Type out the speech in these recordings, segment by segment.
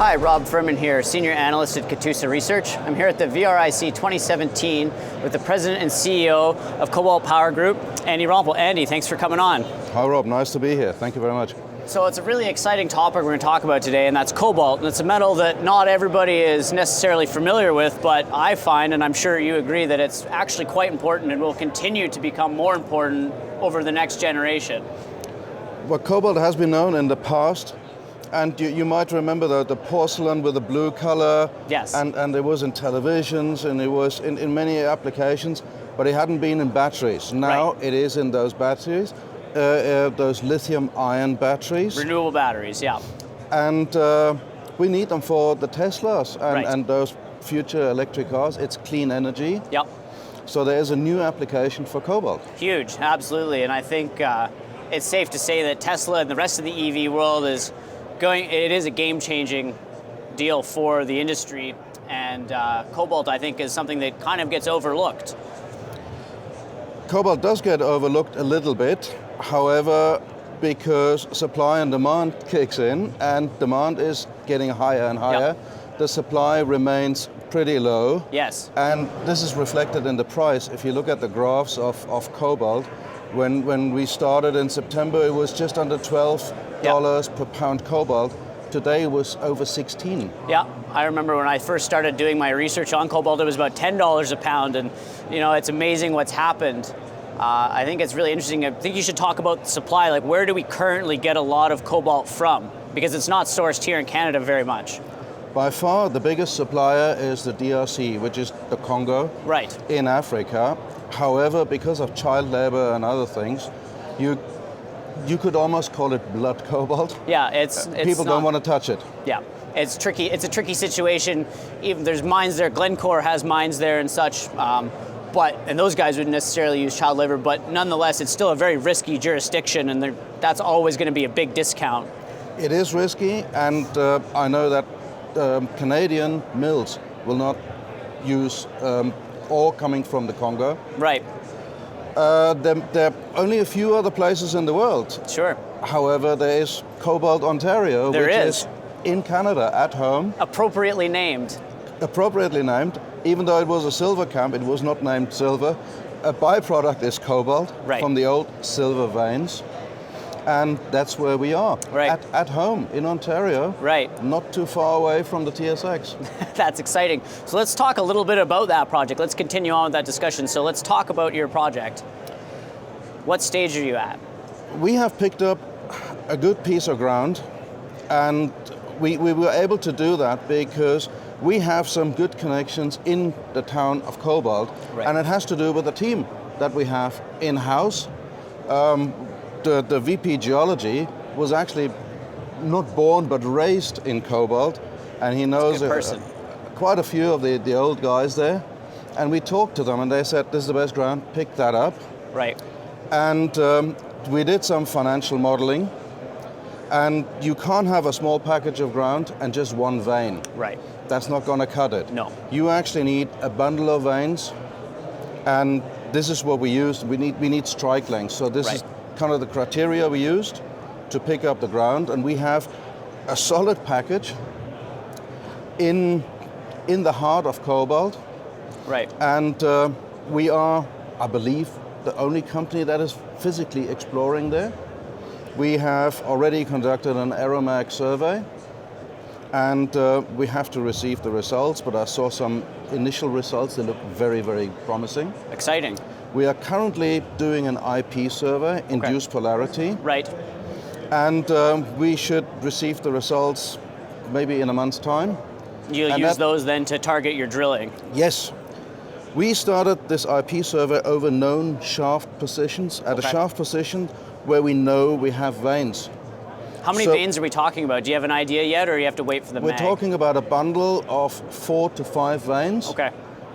Hi, Rob Furman here, Senior Analyst at Katusa Research. I'm here at the VRIC 2017 with the President and CEO of Cobalt Power Group, Andy Rompel. Andy, thanks for coming on. Hi Rob, nice to be here. Thank you very much. So it's a really exciting topic we're going to talk about today, and that's cobalt. And it's a metal that not everybody is necessarily familiar with, but I find, and I'm sure you agree, that it's actually quite important and will continue to become more important over the next generation. Well, cobalt has been known in the past, and you might remember the porcelain with the blue color. Yes. And it was in televisions, and it was in many applications, but it hadn't been in batteries. Now It is in those batteries, those lithium-ion batteries. Renewable batteries, yeah. And we need them for the Teslas and those future electric cars. It's clean energy. Yep. So there is a new application for cobalt. Huge, absolutely. And I think it's safe to say that Tesla and the rest of the EV world it is a game-changing deal for the industry, and cobalt, I think, is something that kind of gets overlooked. Cobalt does get overlooked a little bit, however, because supply and demand kicks in, and demand is getting higher and higher. Yep. The supply remains pretty low. Yes. And this is reflected in the price. If you look at the graphs of cobalt, when we started in September, it was just under $12 per pound cobalt. Today it was over 16. Yeah, I remember when I first started doing my research on cobalt, it was about $10 a pound, and it's amazing what's happened. I think it's really interesting. I think you should talk about the supply. Like, where do we currently get a lot of cobalt from? Because it's not sourced here in Canada very much. By far, the biggest supplier is the DRC, which is the Congo in Africa. However, because of child labor and other things, you could almost call it blood cobalt. Yeah, it's people don't want to touch it. Yeah, it's tricky. It's a tricky situation. Even there's mines there. Glencore has mines there and such. And those guys wouldn't necessarily use child labor. But nonetheless, it's still a very risky jurisdiction, and that's always going to be a big discount. It is risky, and I know that Canadian mills will not use ore coming from the Congo. Right. There are only a few other places in the world. Sure. However, there is Cobalt, Ontario, which is in Canada at home. Appropriately named. Appropriately named. Even though it was a silver camp, it was not named silver. A byproduct is cobalt from the old silver veins. And that's where we are, at home in Ontario, not too far away from the TSX. That's exciting. So let's talk a little bit about that project. Let's continue on with that discussion. So let's talk about your project. What stage are you at? We have picked up a good piece of ground, and we were able to do that because we have some good connections in the town of Cobalt, and it has to do with the team that we have in-house. The VP Geology was actually not born but raised in Cobalt, and he knows quite a few of the old guys there. And we talked to them, and they said, this is the best ground, pick that up. Right. And we did some financial modeling, and you can't have a small package of ground and just one vein. Right. That's not going to cut it. No. You actually need a bundle of veins, and this is what we used. We need strike length. So this is kind of the criteria we used to pick up the ground, and we have a solid package in the heart of Cobalt. Right. And we are, I believe, the only company that is physically exploring there. We have already conducted an aeromag survey, and we have to receive the results, but I saw some initial results. They look very, very promising. Exciting. We are currently doing an IP survey, induced polarity. Right. And we should receive the results maybe in a month's time. You'll use those then to target your drilling? Yes. We started this IP survey over known shaft positions, at a shaft position where we know we have veins. How many veins are we talking about? Do you have an idea yet, or you have to wait for the mag? We're talking about a bundle of 4 to 5 veins. Okay.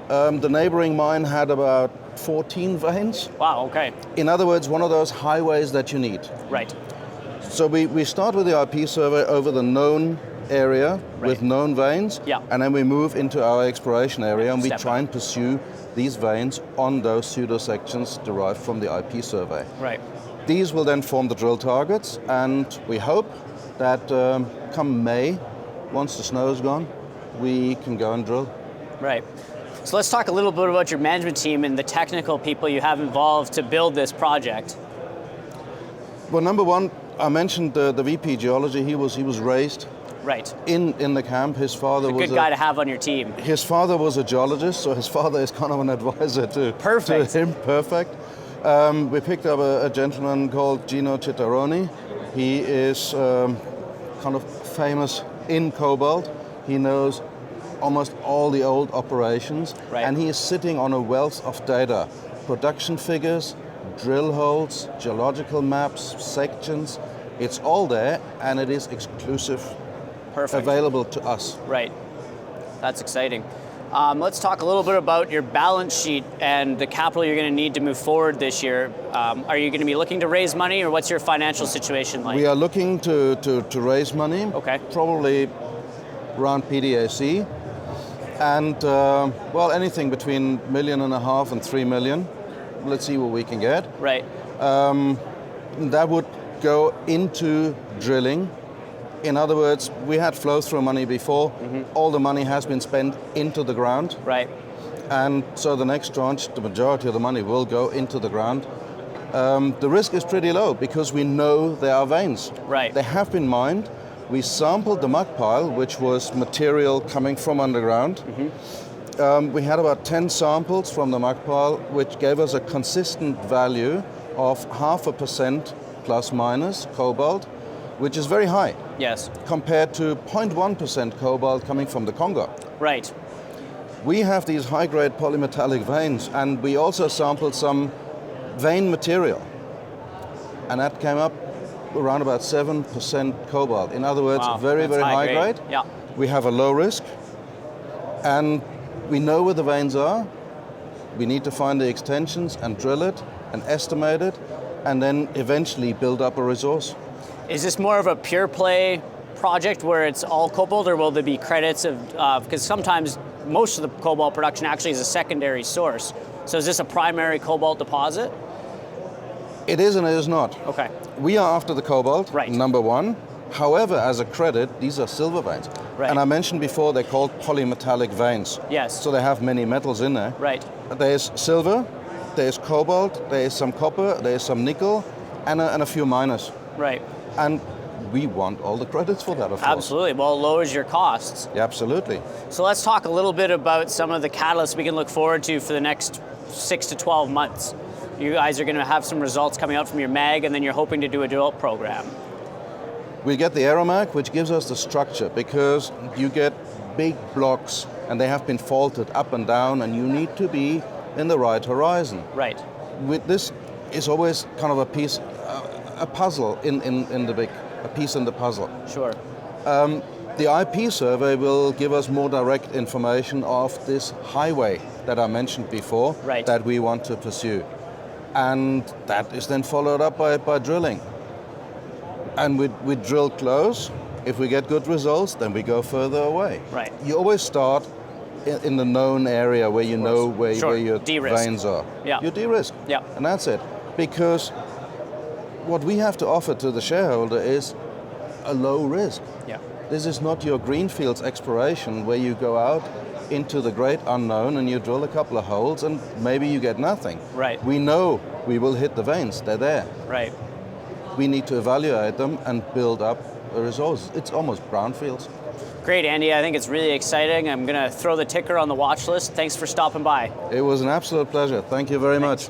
The neighboring mine had about 14 veins. Wow, okay. In other words, one of those highways that you need. Right. So we start with the IP survey over the known area with known veins, and then we move into our exploration area, and we try and pursue these veins on those pseudo-sections derived from the IP survey. Right. These will then form the drill targets, and we hope that come May, once the snow is gone, we can go and drill. Right. So let's talk a little bit about your management team and the technical people you have involved to build this project. Well, number one, I mentioned the VP geology. He was raised right in the camp. His father was a good guy to have on your team. His father was a geologist, so his father is kind of an advisor to him. Perfect. We picked up a gentleman called Gino Cittaroni. He is kind of famous in Cobalt. He knows almost all the old operations, and he is sitting on a wealth of data, production figures, drill holes, geological maps, sections. It's all there, and it is exclusive, available to us. Right. That's exciting. Let's talk a little bit about your balance sheet and the capital you're going to need to move forward this year. Are you going to be looking to raise money, or what's your financial situation like? We are looking to raise money. Okay. Probably around PDAC. And, well, anything between $1.5 million and $3 million. Let's see what we can get. Right. That would go into drilling. In other words, we had flow-through money before. All the money has been spent into the ground. Right. And so the next tranche, the majority of the money will go into the ground. The risk is pretty low because we know there are veins. Right. They have been mined. We sampled the muck pile, which was material coming from underground. We had about 10 samples from the muck pile, which gave us a consistent value of 0.5% plus minus cobalt, which is very high. Yes. Compared to 0.1% cobalt coming from the Congo. Right. We have these high-grade polymetallic veins, and we also sampled some vein material, and that came up around about 7% cobalt. In other words, very, very high grade. Yeah. We have a low risk, and we know where the veins are. We need to find the extensions and drill it and estimate it, and then eventually build up a resource. Is this more of a pure play project where it's all cobalt, or will there be credits of, because sometimes most of the cobalt production actually is a secondary source. So is this a primary cobalt deposit? It is and it is not. Okay. We are after the cobalt, right. Number one. However, as a credit, these are silver veins. Right. And I mentioned before they're called polymetallic veins. Yes. So they have many metals in there. Right. There's silver, there's cobalt, there's some copper, there's some nickel, and a few miners. Right. And we want all the credits for that, of course. Absolutely. Well, it lowers your costs. Yeah, absolutely. So let's talk a little bit about some of the catalysts we can look forward to for the next 6 to 12 months. You guys are going to have some results coming out from your mag, and then you're hoping to do a drill program. We get the aeromag, which gives us the structure, because you get big blocks, and they have been faulted up and down, and you need to be in the right horizon. Right. With this is always kind of a piece, a puzzle in the big, a piece in the puzzle. Sure. The IP survey will give us more direct information of this highway that I mentioned before, right. that we want to pursue. And that is then followed up by drilling. And we drill close. If we get good results, then we go further away. Right. You always start in the known area where you know where your de-risk. veins are. Yeah. You de-risk. Yeah. And that's it. Because what we have to offer to the shareholder is a low risk. Yeah. This is not your greenfields exploration where you go out into the great unknown and you drill a couple of holes and maybe you get nothing. Right. We know we will hit the veins. They're there. Right. We need to evaluate them and build up a resource. It's almost brownfields. Great, Andy. I think it's really exciting. I'm going to throw the ticker on the watch list. Thanks for stopping by. It was an absolute pleasure. Thank you very much.